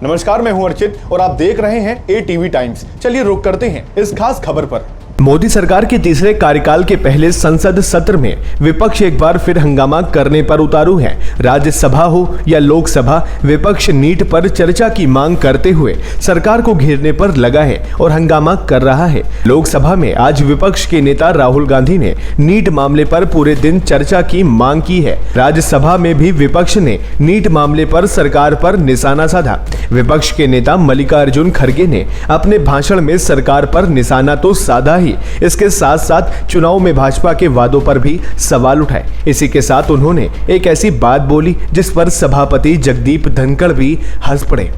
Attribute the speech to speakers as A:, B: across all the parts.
A: नमस्कार, मैं हूं अर्चित और आप देख रहे हैं एटीवी टाइम्स। चलिए रुक करते हैं इस खास खबर पर।
B: मोदी सरकार के तीसरे कार्यकाल के पहले संसद सत्र में विपक्ष एक बार फिर हंगामा करने पर उतारू है। राज्यसभा हो या लोकसभा, विपक्ष नीट पर चर्चा की मांग करते हुए सरकार को घेरने पर लगा है और हंगामा कर रहा है। लोकसभा में आज विपक्ष के नेता राहुल गांधी ने नीट मामले पर पूरे दिन चर्चा की मांग की है। राज्यसभा में भी विपक्ष ने नीट मामले पर सरकार पर निशाना साधा। विपक्ष के नेता मल्लिकार्जुन खड़गे ने अपने भाषण में सरकार पर निशाना तो साधा ही, इसके साथ साथ चुनाव में भाजपा के वादों पर भी सवाल उठाए। इसी के साथ उन्होंने एक ऐसी बात बोली जिस पर सभापति जगदीप धनखड़ भी हंस पड़े।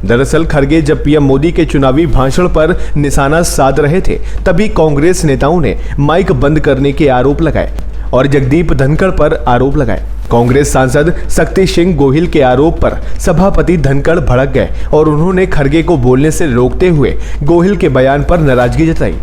B: दरअसल खड़गे जब पीएम मोदी के चुनावी भाषण पर निशाना साध रहे थे, तभी कांग्रेस नेताओं ने माइक बंद करने के आरोप लगाए और जगदीप धनखड़ पर आरोप लगाए। कांग्रेस सांसद शक्ति सिंह गोहिल के आरोप पर सभापति धनखड़ भड़क गए और उन्होंने खड़गे को बोलने से रोकते हुए गोहिल के बयान पर नाराजगी जताई।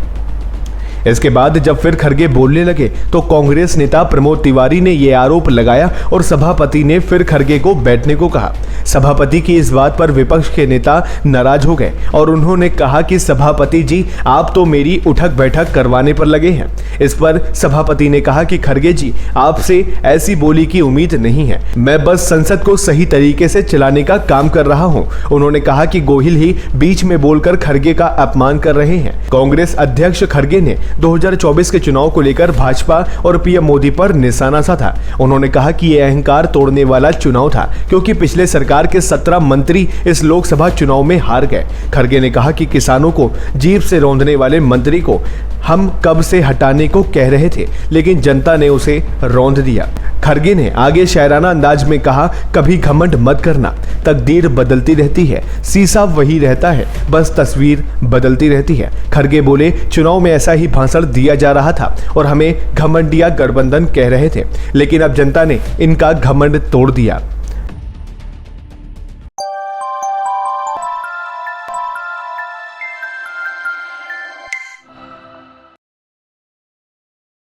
B: इसके बाद जब फिर खड़गे बोलने लगे तो कांग्रेस नेता प्रमोद तिवारी ने यह आरोप लगाया और सभापति ने फिर खड़गे को बैठने को कहा। सभापति की इस बात पर विपक्ष के नेता नाराज हो गए और उन्होंने कहा कि सभापति जी, आप तो मेरी उठक बैठक करवाने पर लगे हैं। इस पर सभापति ने कहा कि खड़गे जी, आपसे ऐसी बोली की उम्मीद नहीं है, मैं बस संसद को सही तरीके से चलाने का काम कर रहा हूं। उन्होंने कहा कि गोहिल ही बीच में बोलकर खड़गे का अपमान कर रहे हैं। कांग्रेस अध्यक्ष खड़गे ने 2024 के चुनाव को लेकर भाजपा और पीएम मोदी पर निशाना साधा। उन्होंने कहा कि यह अहंकार तोड़ने वाला चुनाव था, क्योंकि पिछले सरकार के 17 मंत्री इस लोकसभा चुनाव में हार गए। खड़गे ने कहा कि किसानों को जीभ से रौंदने वाले मंत्री को हम कब से हटाने को कह रहे थे, लेकिन जनता ने उसे रौंद दिया। खड़गे ने आगे शायराना अंदाज में कहा, कभी घमंड मत करना, तकदीर बदलती रहती है, शीशा वही रहता है, बस तस्वीर बदलती रहती है। खड़गे बोले, चुनाव में ऐसा ही भाषण दिया जा रहा था और हमें घमंडिया गठबंधन कह रहे थे, लेकिन अब जनता ने इनका घमंड तोड़ दिया।